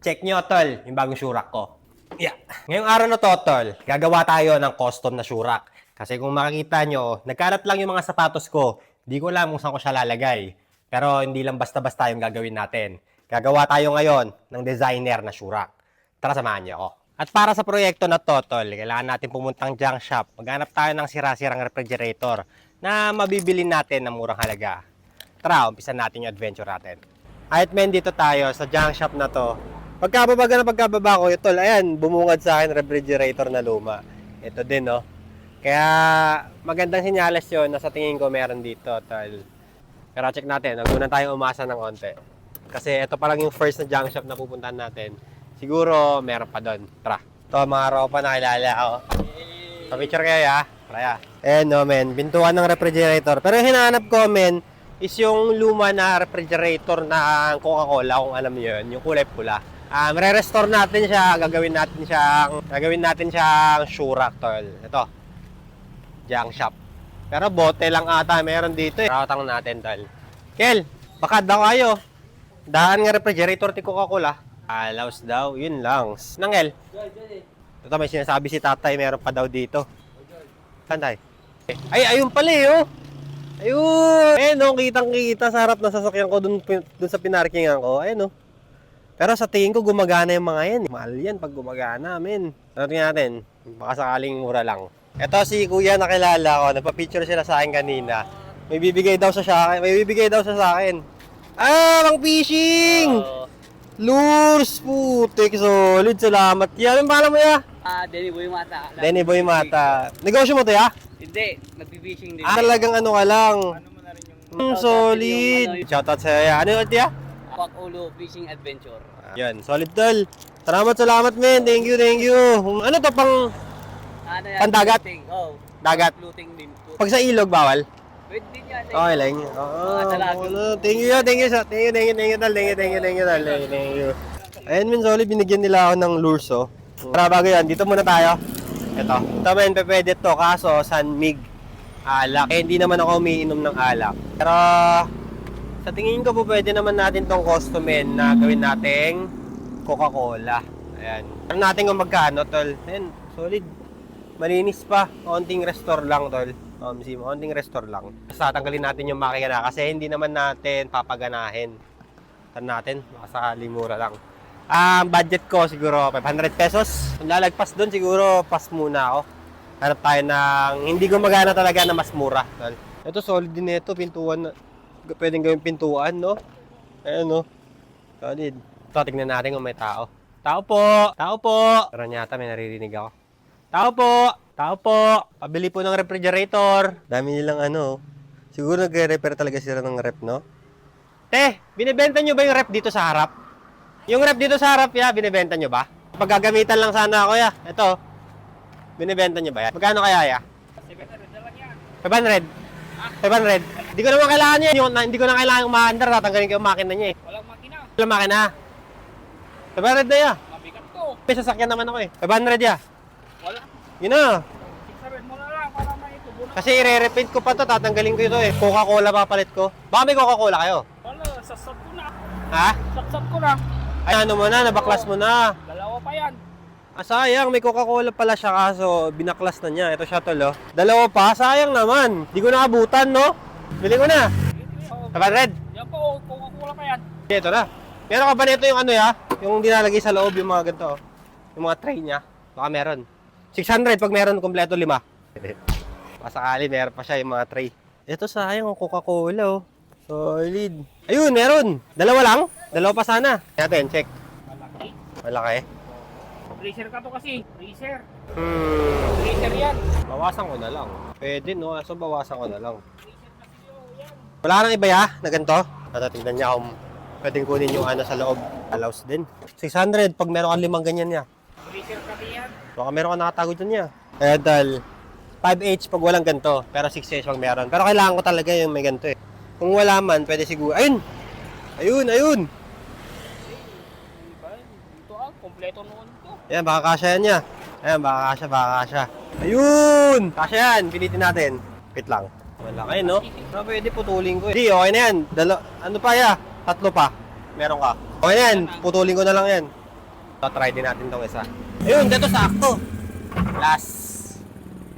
Check nyo, tol, yung bagong Shurak ko. Yeah. Ngayong araw na to, tol, gagawa tayo ng custom na Shurak. Kasi kung makikita nyo, nagkalat lang yung mga sapatos ko. Di ko alam kung saan ko siya lalagay. Pero hindi lang basta-basta yung gagawin natin. Gagawa tayo ngayon ng designer na Shurak. Tara, samahan nyo ako. At para sa proyekto na to, tol, kailangan natin pumuntang junk shop. Maghanap tayo ng sira-sirang refrigerator na mabibili natin ng murang halaga. Tara, umpisan natin yung adventure natin. Kahit men, dito tayo sa junk shop na to. Pagkababa ko, tol, ayan, bumungad sa akin refrigerator na luma. Ito din, no? Kaya magandang senyales yun na sa tingin ko meron dito, tol. Pero check natin, huwag muna tayong umasa ng onte. Kasi ito pa lang yung first na junk shop na pupuntahan natin. Siguro meron pa doon. Tara. Ito, mga ropa na kilala ako. Pa-picture kayo, ya. Tara, ya. Eh, no, men. Bintuan ng refrigerator. Pero yung hinahanap ko, men, is yung luma na refrigerator na Coca-Cola, kung alam niyo yun. Yung kulay pula. Re-restore natin siya. Gagawin natin siyang Shurak, tol. Ito. Junk shop. Pero bote lang ata meron dito, eh. Rawatang natin, tol. Kel, baka daw kayo. Daan nga refrigerator ti Coca-Cola. Alaws daw, yun lang. Nangel? Ito, may sinasabi si tatay, meron pa daw dito. Saan tayo? Ay, ayun pala eh, oh. Ayun! Eh, no, kitang-kita sa harap ng sasakyan ko dun sa pinarkingan ko. Ayun, no. Pero sa tingin ko, gumagana yung mga yan. Mahal yan pag gumagana, men. Tingnan natin. Baka sakaling mura lang. Ito si kuya nakilala ko. Nagpa-picture sila sa akin kanina. May bibigay daw sa akin. Pang fishing! Lures, putik, solid, salamat. Yan, ang pala mo ya? Denny Boy Mata. Denny Boy Mata. Negosyo mo to ya? Hindi, nagbi-fishing din. Talagang ano ka lang. Ano mo na rin yung... Solid. Shoutout sa ya. Ano yun ya? Pakulo Fishing Adventure. Yan, solid tol. Salamat men. Thank you. Ano to pang Ano yan? Pandagat? Floating. Oh. dagat? Floating din. Pag sa ilog, bawal? Pwede din yan. Okay lang. Thank you. Ayan men, solid. Binigyan nila ako ng lures, oh. Para bago yan, dito muna tayo. Ito men, pwede to. Kaso, San Mig alak. Hindi naman ako umiinom ng alak. Pero, sa tingin ko po, pwede naman natin tong customen na gawin nating Coca-Cola. Ayan. Alam natin kung magkano, tol. Ayan, solid. Malinis pa. Konting restore lang, tol. Konting restore lang. Basta tanggalin natin yung makina kasi hindi naman natin papaganahin. Tan natin, baka sakaling mura lang. Budget ko siguro 500 pesos. Kung lalagpas doon, siguro pass muna ako. Hanap tayo ng hindi gumagana talaga na mas mura, tol. Ito, solid din ito. Pintuan na. Pwedeng gawing pintuan, no? Ayan, no? Solid. Ito, tignan natin kung may tao. Tao po! Pero yata may naririnig ako. Tao po! Pabili po ng refrigerator. Dami nilang ano. Siguro nagre-repair talaga sila ng rep, no? Binibenta nyo ba yung rep dito sa harap? Yung rep dito sa harap, ya, binibenta nyo ba? Pag-gagamitan lang sana ako, ya. Ito. Binibenta nyo ba yan? Magkano kaya, ya? 500? 500? Hindi ko naman kailangan yan. Hindi ko na kailangan umaandar. Tatanggalin ko yung makina niya eh. Walang makina. 500 na ya. Mabigat to. May sasakyan naman ako eh. 500 ya. Wala. Yun na. 600 mo na lang para maitubo na. Kasi i-repaint ko pa to. Tatanggalin ko ito eh. Coca-Cola papalit ko. Baka may Coca-Cola kayo? Wala, sasat ko na. Ha? Sasat ko na. Ay ano mo na. Nabaklas mo na. Dalawa pa yan. Sayang. May Coca-Cola pala siya kaso binaklas na niya. Ito siya tol oh. Dalawa pa. Sayang naman. Di ko nakabutan no. Bili ko na. 500? Yan po, Coca-Cola pa yan. Ito na. Meron ka ba nito yung ano ya? Yung dinalagay sa loob yung mga ganito oh. Yung mga tray niya. Baka meron. 600 pag meron kompleto 5. Pasakali meron pa siya yung mga tray. Ito sayang ang Coca-Cola oh. Solid. Ayun, meron. Dalawa lang? Dalawa pa sana. Natin, check. Malaki. Malaki. Freezer ka to kasi. Freezer yan. Bawasan ko na lang. Pwede no, so bawasan ko na lang. Wala nang iba ya, na ganito. Tingnan niya kung pwedeng kunin yung ano sa loob. Allows din. 600 pag meron kang 5 ganyan niya. Freezer ka yan. Baka meron ka nakatago dyan niya. Kaya dahil 5H pag walang ganito, pero 6H pag meron. Pero kailangan ko talaga yung may ganito eh. Kung wala man, pwede siguro. Ayun! Ayun! Ito kompleto noon to. Ayan, baka kasya yan niya. Ayan, baka kasya. Ayun! Kasya yan, pilitin natin. Wait lang. Malaki, no? Pwede putulin ko. Hindi, okay na yan. Ano pa ya? 3 pa. Meron ka. Okay na yan, putulin ko na lang yan. So, try din natin tong isa. Ayun, dito sakto. Last.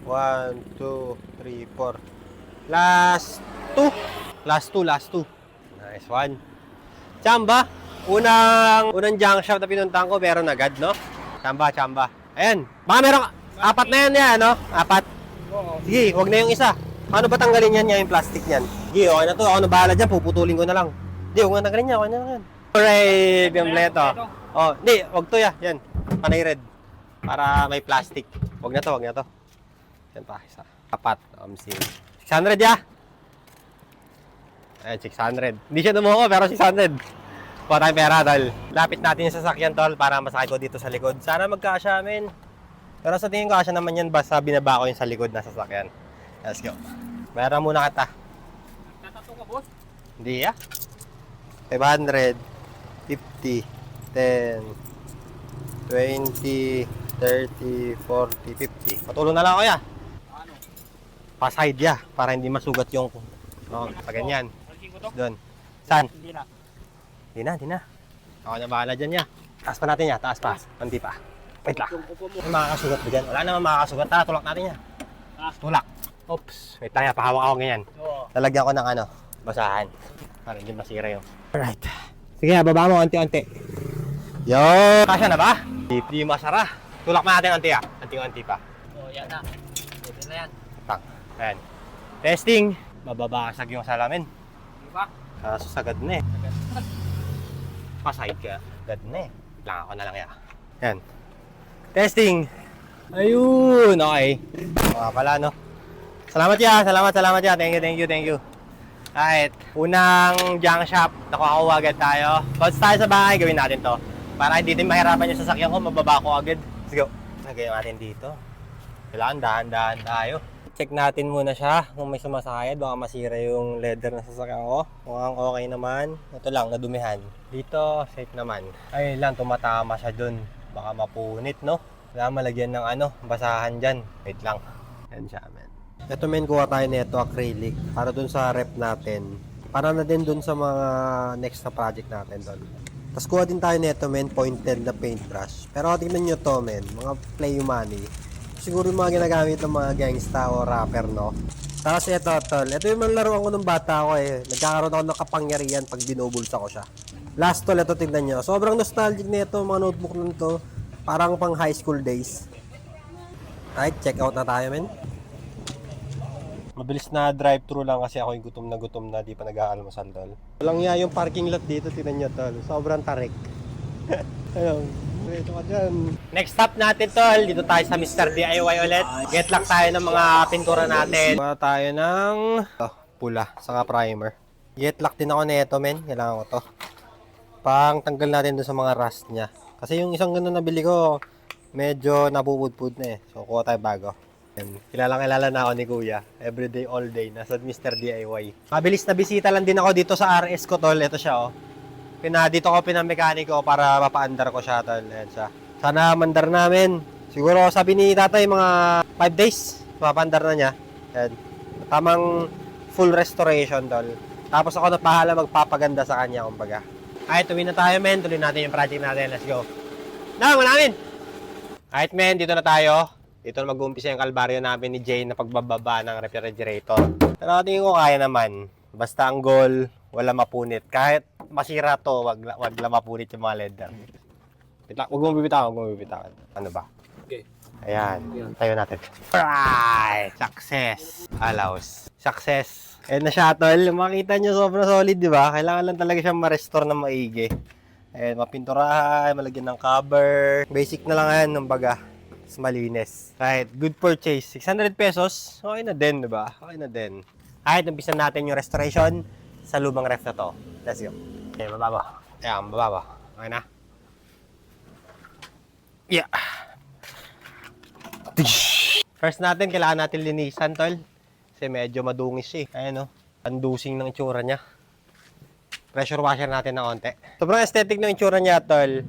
1, 2, 3, 4. Last 2. Last 2, last 2. Nice one. Chamba. Unang junk shop na pinuntahan ko, meron agad, no? Chamba. Ayan. Baka meron, apat na yan, no? Apat. Oo. Sige, wag na yung isa. Paano ba tanggalin yan yung plastic niyan? Sige, okay na to. Ako na bahala dyan. Puputulin ko na lang. Hindi, huwag na tanggalin niya. Okay na lang yan. Alright, kompleto. Oh, hindi, wag to ya. Yan. Panay red. Para may plastic. Wag na to. Yan pa, isa. Apat. 600 ya. Ayan, 600. Hindi siya dumuko, pero 600. Kuha tayong pera, tol. Lapit natin yung sasakyan, tol, para masakay ko dito sa likod. Sana magkasya, men. Pero sa tingin ko, kasya naman yan, basta binaba ko yung sa likod na sasakyan. Let's go. Meron muna kita. Tatato ka, boss? Hindi, 500, 50, 10, 20, 30, 40, 50. Patulong na lang ako, ya. Ano? Pa-side, ya. Para hindi masugat yung... Oh, pa ganyan. Alisin ko to? Doon. Saan? Hindi na. Hindi na. Ako na bahala dyan, ya. Taas pa natin, ya. Taas pa. Hindi pa. Wait lang. Yung upo mo. May makakasugat ba dyan? Wala naman makakasugat. Tara, tulak natin, ya. Tulak. Oops. Wait lang, ya. Pahawak ako ganyan. Oo. Lalagyan ko ng basahan. Para hindi masira yung... Alright. Sige, baba mo onti-onti. Yo! Kasya na ba? Hindi masara. Tulak na natin onti, ya. Onti-onti pa. Oo, yan na. Pwede na yan. Tang. Ayan. Testing. Mababasag yung salamin. Di ba? Kaso sagad na eh. Paside ka. Agad na eh. Lang ako na lang ya. Yan. Testing. Ayun. Okay. Mga pala no. Salamat ya. Salamat ya. Thank you. Alright. Unang junk shop. Nakuha ko agad tayo. Pagod tayo sa bahay. Gawin natin to. Para hindi din mahirapan yung sasakyan ko. Mababa ko agad. Let's go. Lagay natin dito. Kailangan dahan-dahan tayo. Check natin muna siya kung may sumasayad. Baka masira yung leather na sasakyan ko. Mukhang okay naman. Ito lang, nadumihan. Dito, safe naman. Ay lang, tumatama siya dun. Baka mapunit, no? Kailangan malagyan ng basahan dyan. Wait lang. Yan siya, men. Ito, men, kuha tayo nito, acrylic. Para dun sa rep natin. Para na din dun sa mga next na project natin dun. Tapos kuha din tayo nito, men, pointed na paintbrush. Pero tingnan nyo to, men. Mga play money. Siguro yung mga ginagamit ng mga gangsta o rapper, no? Tapos ito, tol. Ito yung mga laruan ko nung bata ko eh. Nagkakaroon ako ng kapangyarihan pag binubulsa ko siya. Last, tol, ito tignan nyo. Sobrang nostalgic nito, mga notebook na ito. Parang pang high school days. Alright, check out na tayo, men. Mabilis na drive-thru lang kasi ako yung gutom na di pa nag-aalmusal, tol. Walang nga yung parking lot dito, tignan nyo, tol. Sobrang tarik. Ayun. Ito ka dyan. Next stop natin, tol. Dito tayo sa Mr. DIY ulit. Get lock tayo ng mga pintura natin. Kuha tayo ng pula, saka primer. Get lock din ako nito, men. Kailangan ko to. Pang tanggal natin doon sa mga rust niya. Kasi yung isang ganun nabili ko, medyo nabubudpud na eh. So, kuha tayo bago. Kilala na ako ni Kuya. Everyday, all day. Nasa Mr. DIY. Mabilis na bisita lang din ako dito sa RS ko, tol. Ito siya, oh. Dito ko pinamekaniko para mapaandar ko siya, tol. Ayan siya. Sana mandar namin. Siguro sabi ni tatay mga 5 days. Mapaandar na niya. Ayan. Tamang full restoration, tol. Tapos ako na pahala magpapaganda sa kanya, kumbaga. Alright, tuloy na tayo, men. Tuloy natin yung project natin. Let's go. Dama namin! Alright, men. Dito na tayo. Dito na mag-uumpisa yung kalbaryo namin ni Jay na pagbababa ng refrigerator. Pero tingin ko kaya naman. Basta ang goal, wala mapunit. Kahit masira to, wag lang mapunit yung mga leather. Huwag mo bibitawan. Ano ba? Okay. Ayan. Tayo natin. Alright! Success! Allows. Success. Ayan na siya, tol. Makita nyo, sobrang solid, di ba? Kailangan lang talaga siyang ma-restore na maigi. Ayan, mapinturahan, malagyan ng cover. Basic na lang yan, ng baga. Mas malinis. Right, good purchase. 600 pesos. Okay na din, di ba? Okay na din. Alright, umpisan natin yung restoration sa lumang ref na to. Let's go. Okay, baba mo. Ayan, baba mo. Okay na? Yeah. First natin, kailangan natin linisan, tol. Kasi medyo madungis eh. Ayan, no? Pandusing ng itsura niya. Pressure washer natin na konti. Sobrang aesthetic ng itsura niya, tol.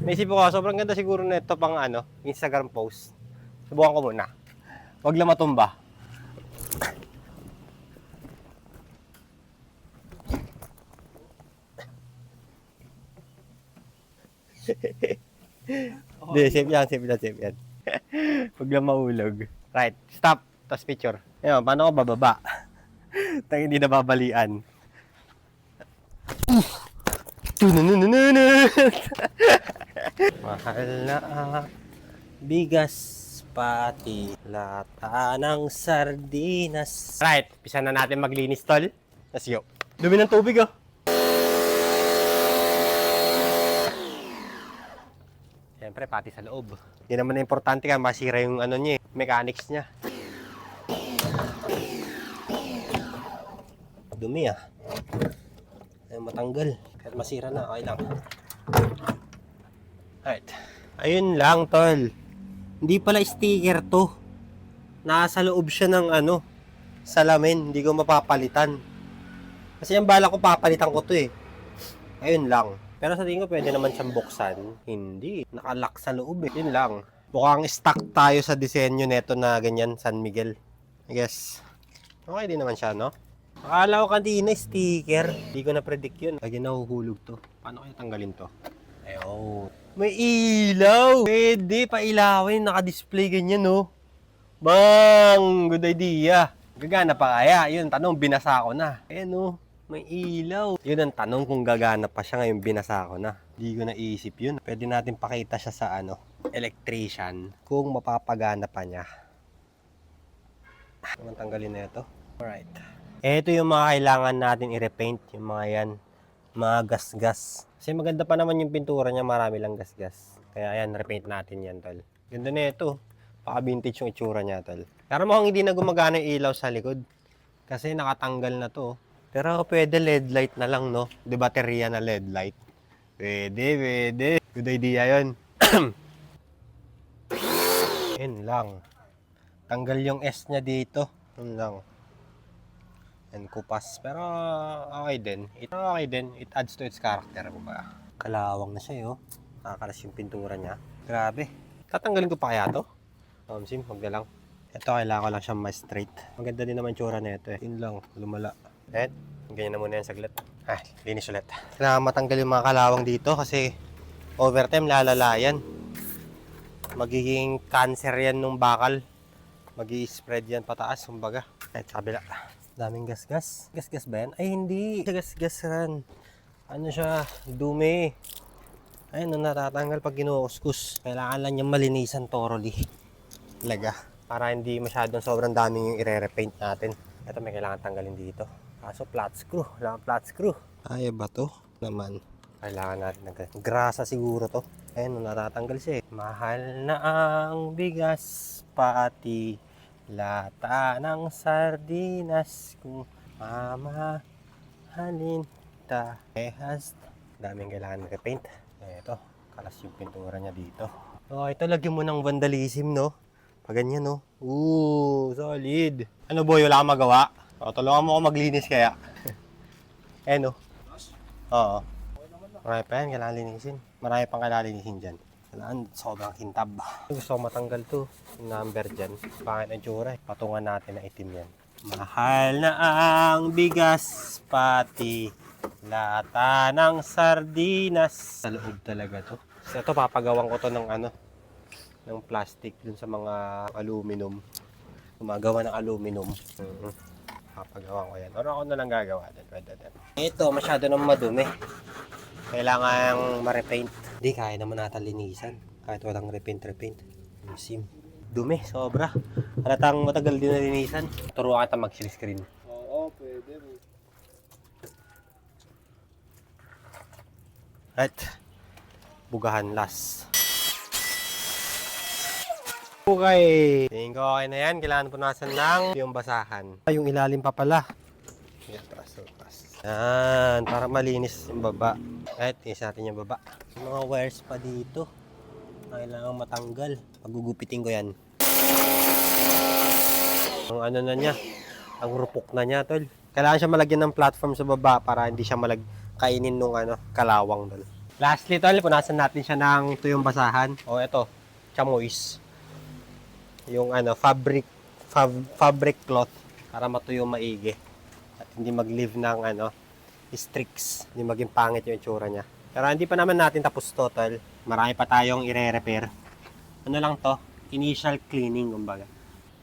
Naisip ko, sobrang ganda siguro na ito pang Instagram post. Subukan ko muna. Huwag lang matumba. Hindi, safe yan, safe yan, safe yan. Huwag lang mahulog. Right, stop. Tapos picture. Ayun, paano ko bababa? Tang hindi nababalian. Tunununununun. Mahal na bigas pati lata ng sardinas. Right, pisa na natin maglinis, tol. Let's go. Dumi ng tubig, oh. Siyempre, pati sa loob. Yan naman na importante ka, masira yung ano niya, mechanics niya. Dumi, ah. Ay, matanggal. Kahit masira na, okay lang. Right. Ayun lang, tol. Hindi pala sticker to. Nasa loob siya ng ano, salamin. Hindi ko mapapalitan. Kasi yung bala ko, papalitan ko to eh. Ayun lang. Pero sa tingin ko, pwede naman siyang buksan. Hindi. Nakalock sa loob eh. Yun lang. Mukhang stuck tayo sa disenyo neto na ganyan, San Miguel. I guess. Okay din naman siya, no? Akala ko kanina sticker. Hindi ko na-predict yun. Lagi nahuhulog to. Paano kaya tanggalin to? Ayun. May ilaw! Pwede pailawin. Naka-display ganyan, no? Bang! Good idea. Gagana pa kaya? Yun, tanong, binasa ko na. Ayan, no? May ilaw. Yun ang tanong kung gagana pa siya ngayon, binasa ko na. Hindi ko naisip yun. Pwede natin pakita siya sa ano, electrician kung mapapagana pa niya. Naman tanggalin na ito. Alright. Ito yung mga kailangan natin i-repaint. Yung mga yan. Mga gas-gas. Kasi maganda pa naman yung pintura niya. Marami lang gas-gas. Kaya yan, repaint natin yan, tol. Ganda na ito. Paka-vintage yung itsura niya, tol. Pero mukhang hindi na gumagana yung ilaw sa likod. Kasi nakatanggal na to. Pero pwede LED light na lang, no? Di baterya na LED light. Pwede, pwede. Good idea yun. Yun lang. Tanggal yung S niya dito. Yun lang. And kupas. Pero okay din. Okay din. It adds to its character. Kalawang na siya, yo. Nakakalas yung pintura niya. Grabe. Tatanggalin ko pa kaya to? Sim, huwag na lang. Ito, kailangan ko lang siyang mas straight. Maganda din naman tsura na ito eh. Yun lang, lumala. At, ganyan na muna yan saglit. Linis ulit. Kailangan matanggal yung mga kalawang dito kasi overtime lalala yan. Magiging cancer yan nung bakal. Magi-spread yan pataas, kumbaga. At kabila. Daming gasgas. Gasgas ba yan? Ay, hindi. Gasgas ran. Ano siya? Dumi. Ayun, natatanggal pag ginukuskus. Kailangan lang niyang malinisan thoroughly. Talaga. Para hindi masyadong sobrang daming yung i-repaint natin. Ito may kailangan tanggalin dito. Kaso flat screw. Kailangan flat screw. Kaya ba to? Naman. Kailangan natin ng grasa siguro to. Ayun, natatanggal siya eh. Mahal na ang bigas pati lata ng sardinas kung mamahalin ta. Daming kailangan mag-paint. Ito, kalas yung pintura niya dito. Oh, ito lagyan mo ng vandalism, no? Pag ganyan, no? Solid. Ano boy, wala kang magawa? O, tulungan mo ako maglinis kaya. No? Oo. Marami pa yan, kailangan linisin. Marami pang kailangan linisin dyan. Kailangan sobrang kintab. Gusto ko matanggal to. Yung number dyan. Pangit ang tsura eh. Patungan natin na itim yan. Mahal na ang bigas pati lata ng sardinas. Sa loob talaga to. So ito papagawan ko to ng ano, ng plastic dun sa mga aluminum. Gumagawa ng aluminum. Papagawa ko yan. Or ako na lang gagawa din. Pwede din. Ito masyado nang madumi. Kailangan ma-repaint. Hindi, kaya naman natin linisan. Kahit walang repaint. Sim. Dumi, sobra. Halatang matagal din na linisan. Turuan kita mag-screen. Oo, pwede. Right. Bugahan last. Okay. Tingin ko okay na yan. Kailangan punasan lang yung basahan. Yung ilalim pa pala. Yan, taas. Yan, para malinis yung baba. Right, tinis natin yung baba. Yung mga wires pa dito. Kailangan matanggal. Pagugupitin ko yan. Ang ano na niya. Ang rupok na niya, tol. Kailangan siya malagyan ng platform sa baba para hindi siya kainin nung ano, kalawang doon. Lastly, tol, punasan natin siya ng tuyong basahan. O, ito, chamois. Yung ano, fabric cloth para matuyo maigi. At hindi mag-leave ng ano, streaks. Hindi maging pangit yung itsura niya. Pero hindi pa naman natin tapos total. Marami pa tayong ire-repair. Ano lang to? Initial cleaning, kumbaga.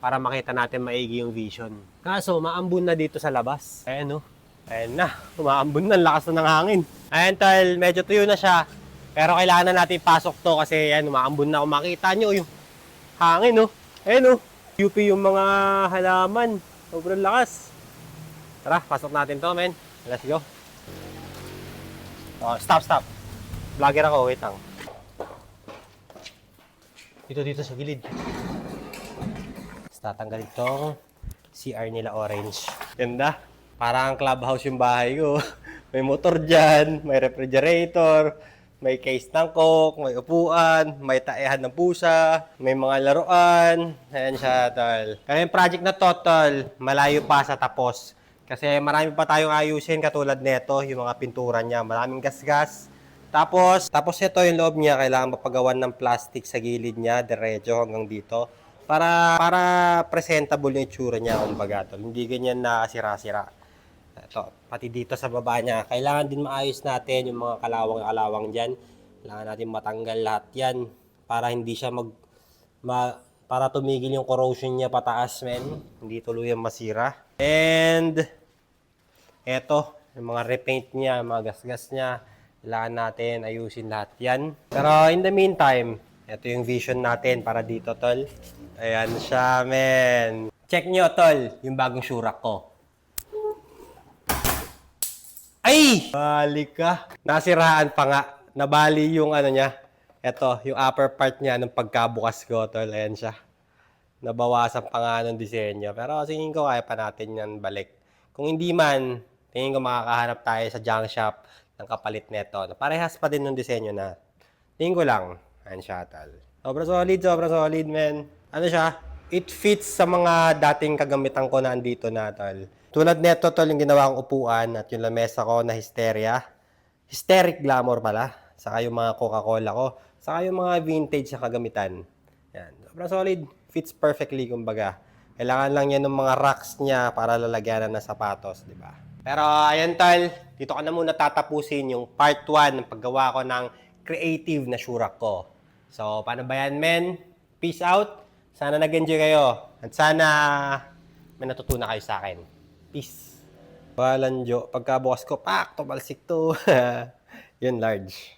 Para makita natin maigi yung vision. Kaso, maambun na dito sa labas. Ayan, no? Ayan na. Umaambun na. Lakas na ng hangin. Ayan, tol. Medyo tuyo na siya. Pero kailangan na natin pasok to kasi ayan, umaambun na. Kung makita nyo yung hangin, no? Ayan, no? UP yung mga halaman. Sobrang lakas. Tara, pasok natin to, men. Let's go. Oh, stop. Vlogger ako. Wait lang. Dito sa gilid. Tatanggalin tong CR nila orange. Ganda. Parang clubhouse yung bahay ko. May motor dyan, may refrigerator, may case ng coke, may upuan, may taehan ng pusa, may mga laruan. Ayan siya, tol. Kaya yung project na to, tol, malayo pa sa tapos. Kasi marami pa tayong ayusin katulad nito, yung mga pintura niya. Maraming gas-gas. Tapos ito yung loob niya, kailangan mapagawan ng plastic sa gilid niya, diretso hanggang dito. Para presentable yung itsura niya, kumbaga, tol. Hindi ganyan na sira-sira. Ito, pati dito sa baba niya, kailangan din maayos natin yung mga kalawang-kalawang dyan. Kailangan natin matanggal lahat yan para hindi siya para tumigil yung corrosion niya pataas, men. Hindi tuluyang masira. And eto, yung mga repaint niya, mga gas-gas niya, kailangan natin ayusin lahat yan. Pero in the meantime, ito yung vision natin para dito, tol. Ayan siya, men. Check nyo, tol, yung bagong Shurak ko. Ay! Balik ka. Nasiraan pa nga. Nabali yung ano niya. Ito, yung upper part niya ng pagkabukas ko, tol. Ayan siya. Nabawasan pa nga ng disenyo. Pero tingin ko kaya pa natin yan balik. Kung hindi man, tingin ko makakahanap tayo sa junk shop ng kapalit neto. Parehas pa din ng disenyo na. Tingin ko lang. Ayan siya, tol. Sobrang solid, man. Ano siya? It fits sa mga dating kagamitan ko na andito na, tol. Tulad neto, tol, yung ginawa kong upuan at yung lamesa ko na Hysteria. Hysteric Glamour pala. Saka yung mga Coca-Cola ko. Saka yung mga vintage na kagamitan. Yan. Sobrang solid. Fits perfectly, kumbaga. Kailangan lang yan ng mga racks niya para lalagyan ng sapatos, di ba? Pero, ayan, tol. Dito ko na muna tatapusin yung part 1 ng paggawa ko ng creative na Shurak ko. So, paano ba yan, men? Peace out. Sana nag-enjoy kayo. At sana may natutunan kayo sa akin. Peace. Balanjo. Pagkabukas ko, pak! Tumalsik to. Yun, large.